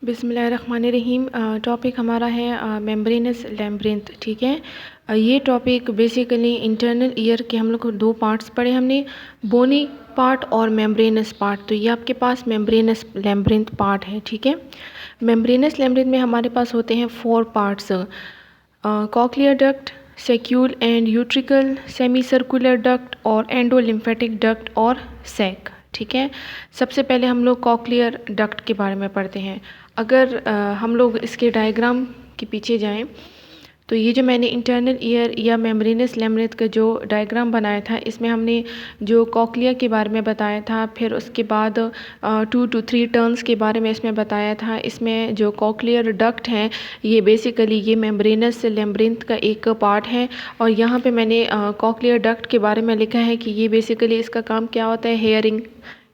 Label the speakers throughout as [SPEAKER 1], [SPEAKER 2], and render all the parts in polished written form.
[SPEAKER 1] बिस्मिल्लाहिर्रहमानिर्रहीम। टॉपिक हमारा है मेम्ब्रेनस लैम्ब्रिन्थ। ठीक है। ये टॉपिक बेसिकली इंटरनल ईयर के हम लोग को दो पार्ट्स पढ़े हमने, बोनी पार्ट और मेम्ब्रेनस पार्ट। तो ये आपके पास मेम्ब्रेनस लैम्ब्रिन्थ पार्ट है। ठीक है। मेम्ब्रेनस लैम्ब्रिन्थ में हमारे पास होते हैं 4 parts, cochlear duct, saccule and utricle, semi circular duct और एंडोलिम्फेटिक डक्ट और सैक। ठीक है। सबसे पहले हम लोग कॉक्लियर डक्ट के बारे में पढ़ते हैं। अगर हम लोग इसके डायग्राम के पीछे जाएं तो ये जो मैंने इंटरनल ईयर या मेम्ब्रेनस लैम्ब्रिन्थ का जो डायग्राम बनाया था, इसमें हमने जो कॉक्लिया के बारे में बताया था, फिर उसके बाद 2 to 3 टर्न्स के बारे में इसमें बताया था। इसमें जो कॉक्लियर डक्ट हैं ये बेसिकली ये मेम्ब्रेनस लैम्ब्रिन्थ का एक पार्ट है। और यहाँ पे मैंने कॉक्लियर डक्ट के बारे में लिखा है कि ये बेसिकली इसका काम क्या होता है, हेयरिंग,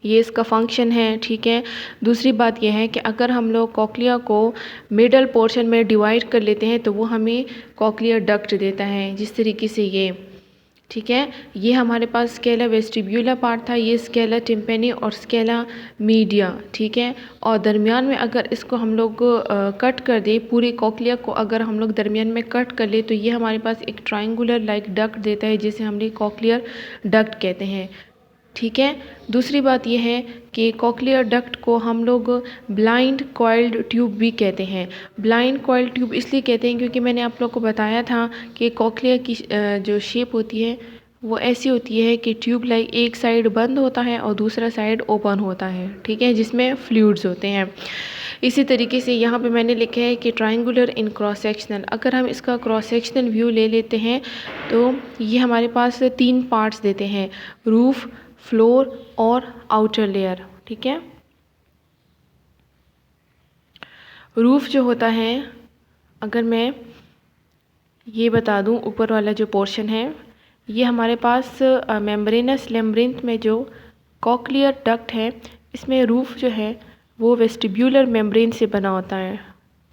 [SPEAKER 1] ये इसका फंक्शन है। ठीक है। दूसरी बात यह है कि अगर हम लोग कॉक्लिया को मिडल पोर्शन में डिवाइड कर लेते हैं तो वो हमें कॉक्लियर डक्ट देता है, जिस तरीके से ये। ठीक है। ये हमारे पास स्केला वेस्टिब्यूलर पार्ट था, ये स्केला टिम्पेनी और स्केला मीडिया। ठीक है। और दरमियान में अगर इसको हम लोग कट कर दें, पूरे कॉक्लिया को अगर हम लोग दरमियान में कट कर ले तो ये हमारे पास एक ट्रायंगुलर लाइक डक्ट देता है, जिसे हमने कॉक्लियर डक्ट कहते हैं। ठीक है। दूसरी बात यह है कि कॉक्लियर डक्ट को हम लोग ब्लाइंड कॉइल्ड ट्यूब भी कहते हैं। ब्लाइंड कॉइल्ड ट्यूब इसलिए कहते हैं क्योंकि मैंने आप लोग को बताया था कि कॉक्लियर की जो शेप होती है वो ऐसी होती है कि ट्यूब लाइक एक साइड बंद होता है और दूसरा साइड ओपन होता है। ठीक है। जिसमें फ्लूइड्स होते हैं। इसी तरीके से यहाँ पे मैंने लिखा है कि ट्रायंगुलर इन क्रॉस सेक्शनल। अगर हम इसका क्रॉस सेक्शनल व्यू ले लेते हैं तो ये हमारे पास 3 पार्ट्स देते हैं, रूफ, फ्लोर और आउटर लेयर। ठीक है। रूफ जो होता है, अगर मैं ये बता दूं, ऊपर वाला जो पोर्शन है ये हमारे पास मेम्ब्रेनस लैम्ब्रिन्थ में जो कॉक्लियर डक्ट है, इसमें रूफ जो है वो वेस्टिब्यूलर मेम्ब्रेन से बना होता है।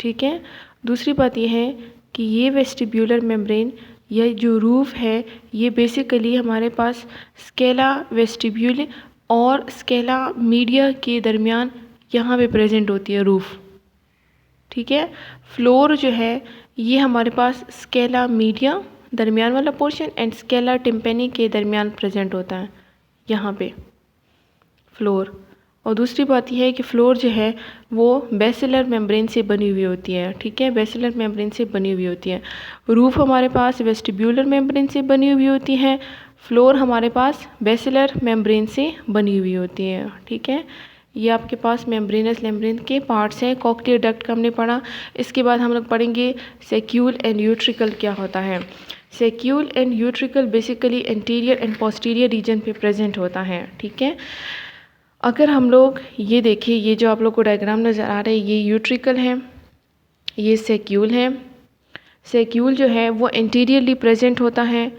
[SPEAKER 1] ठीक है। दूसरी बात ये है कि ये वेस्टिब्यूलर मेम्ब्रेन, यह जो रूफ है, ये बेसिकली हमारे पास स्केला वेस्टिब्यूल और स्केला मीडिया के दरमियान यहाँ पे प्रेजेंट होती है रूफ। ठीक है। फ्लोर जो है ये हमारे पास स्केला मीडिया दरमियान वाला पोर्शन एंड स्केला टिम्पेनी के दरमियान प्रेजेंट होता है यहाँ पे फ्लोर। और दूसरी बात यह है कि फ्लोर जो है वो बेसिलर मेम्ब्रेन से बनी हुई होती है। ठीक है। बेसिलर मेम्ब्रेन से बनी हुई होती है। रूफ हमारे पास वेस्टिब्यूलर मेम्ब्रेन से बनी हुई होती है, फ्लोर हमारे पास बेसिलर मेम्ब्रेन से बनी हुई होती है। ठीक है। ये आपके पास मेम्ब्रेनस लैम्ब्रिन्थ के पार्ट्स हैं। कॉक्लियर डक्ट का हमने पढ़ा। इसके बाद हम लोग पढ़ेंगे सेक्यूल एंड यूट्रिकल क्या होता है। Saccule and utricle basically anterior and posterior region पे प्रेजेंट होता है। ठीक है। अगर हम लोग ये देखें, ये जो आप लोग को डायग्राम नज़र आ रहा है ये यूट्रिकल है, ये सेक्यूल है। सेक्यूल जो है वो एंटीरियरली प्रेजेंट होता है,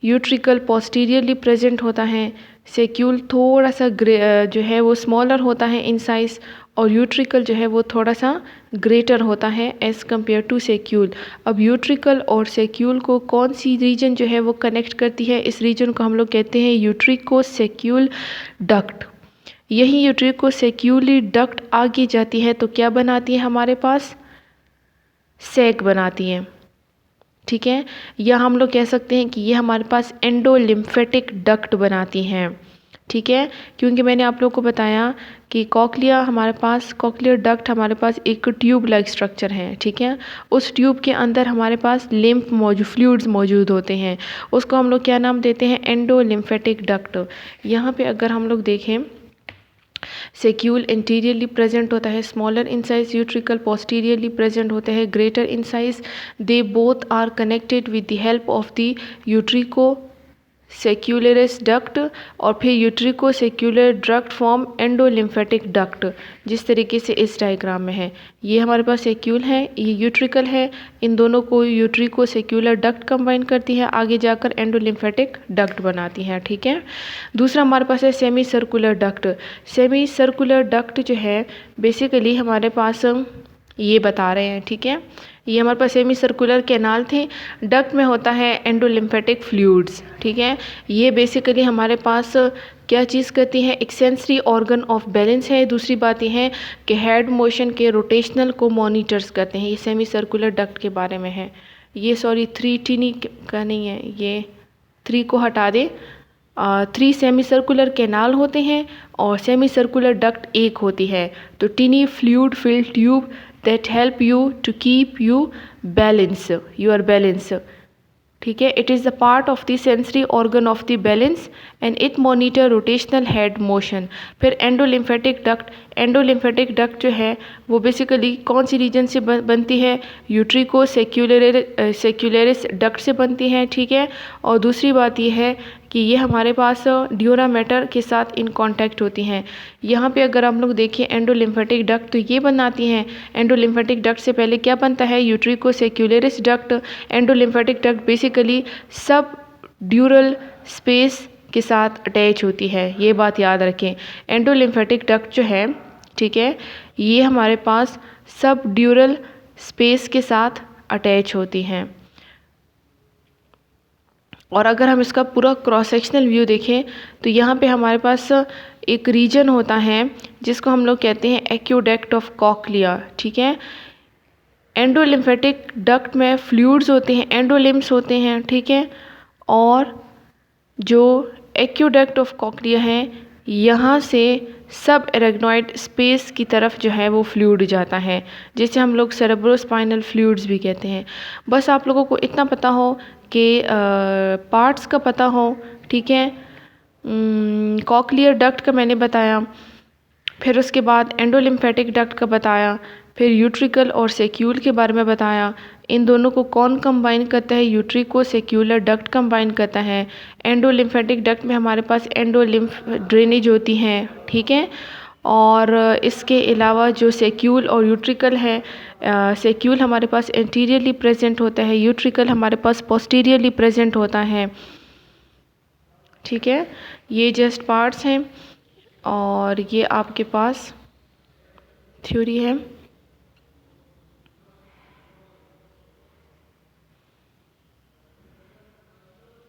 [SPEAKER 1] यूट्रिकल पोस्टीरियरली प्रेजेंट होता है। सेक्यूल थोड़ा सा जो है वो स्मॉलर होता है इन साइज़, और यूट्रिकल जो है वो थोड़ा सा ग्रेटर होता है एज़ कम्पेयर टू सेक्यूल। अब यूट्रिकल और सेक्यूल को कौन सी रीजन जो है वो कनेक्ट करती है, इस रीजन को हम लोग कहते हैं यूट्रिको सेक्यूल डक्ट। यही यूट्रिको सेक्यूली डक्ट आगे जाती है तो क्या बनाती है हमारे पास, सैक बनाती है। ठीक है। या हम लोग कह सकते हैं कि ये हमारे पास एंडोलिम्फेटिक डक्ट बनाती हैं। ठीक है। क्योंकि मैंने आप लोग को बताया कि कॉक्लिया हमारे पास, कॉक्लियर डक्ट हमारे पास एक ट्यूब लाइक स्ट्रक्चर है। ठीक है। उस ट्यूब के अंदर हमारे पास लिम्फ मौजूद, फ्लूइड्स मौजूद होते हैं, उसको हम लोग क्या नाम देते हैं, एंडोलिम्फेटिक डक्ट। यहाँ पे अगर हम लोग देखें, सेक्यूल इंटीरियरली प्रेजेंट होता है, smaller in size, utricle posteriorly present होता है, greater in size. They both are connected with the help of the utriculosaccular duct, और फिर utriculosaccular duct form endolymphatic duct, जिस तरीके से इस डायग्राम में है। ये हमारे पास सेक्यूल है, ये यूट्रिकल है, इन दोनों को यूट्रिको सेक्यूलर डक्ट कंबाइन करती है, आगे जाकर एंडोलिम्फेटिक डक्ट बनाती है। ठीक है। दूसरा हमारे पास है semi circular duct. Semi circular duct जो है बेसिकली हमारे पास ये बता रहे हैं, ठीक है। ये हमारे पास सेमी सर्कुलर कैनाल थे। डक्ट में होता है एंडोलिम्फेटिक फ्लूइड्स, ठीक है। ये बेसिकली हमारे पास क्या चीज़ करती है, एक सेंसरी ऑर्गन ऑफ बैलेंस है। दूसरी बात ये है कि हेड मोशन के रोटेशनल को मॉनिटर्स करते हैं। ये सेमी सर्कुलर डक्ट के बारे में है। ये सॉरी 3 टीनी का नहीं है, ये 3 को हटा दे। 3 सेमी सर्कुलर कैनाल होते हैं और सेमी सर्कुलर डक्ट एक होती है। तो tiny fluid filled tube that help you to keep you your balance, ठीक है। It is the part of the sensory organ of the balance and it monitor rotational head motion. फिर endolymphatic duct जो है वो basically कौन सी reason से बनती है, यूट्रिको सेक्युलरिस डक्ट से बनती है, ठीक है। और दूसरी बात ये है कि ये हमारे पास ड्यूरा मैटर के साथ इन कांटेक्ट होती हैं। यहाँ पे अगर हम लोग देखें एंडोलिम्फेटिक डक्ट तो ये बनाती हैं। एंडोलिम्फेटिक डक्ट से पहले क्या बनता है, यूट्रिको सेक्युलरिस डक्ट। एंडोलिम्फेटिक डक्ट बेसिकली सब ड्यूरल स्पेस के साथ अटैच होती है, ये बात याद रखें। एंडोलिम्फेटिक डक्ट जो है, ठीक है, ये हमारे पास सब ड्यूरल स्पेस के साथ अटैच होती हैं। और अगर हम इसका पूरा क्रॉस सेक्शनल व्यू देखें तो यहाँ पे हमारे पास एक रीजन होता है जिसको हम लोग कहते हैं एक्यूडक्ट ऑफ कॉक्लिया, ठीक है। एंडोलिम्फेटिक डक्ट में फ्लूइड्स होते हैं, एंडोलिम्स होते हैं, ठीक है। और जो एक्यूडक्ट ऑफ कॉक्लिया है, यहाँ से सब एरेग्नॉइड स्पेस की तरफ जो है वो फ्लूइड जाता है, जिसे हम लोग सेरेब्रोस्पाइनल फ्लूइड्स भी कहते हैं। बस आप लोगों को इतना पता हो कि पार्ट्स का पता हो, ठीक है। कॉक्लियर डक्ट का मैंने बताया, फिर उसके बाद एंडोलिम्फेटिक डक्ट का बताया, फिर यूट्रिकल और सेक्यूल के बारे में बताया। इन दोनों को कौन कंबाइन करता है, यूट्रिको सेक्यूलर डक्ट कंबाइन करता है। एंडोलिम्फेटिक डक्ट में हमारे पास एंडोलिम्फ ड्रेनेज होती हैं, ठीक है। और इसके अलावा जो सेक्यूल और यूट्रिकल है, सेक्यूल हमारे पास एंटीरियरली प्रेजेंट होता है, यूट्रिकल हमारे पास पोस्टीरियरली प्रेजेंट होता है, ठीक है। ये जस्ट पार्ट्स हैं और ये आपके पास थ्योरी है।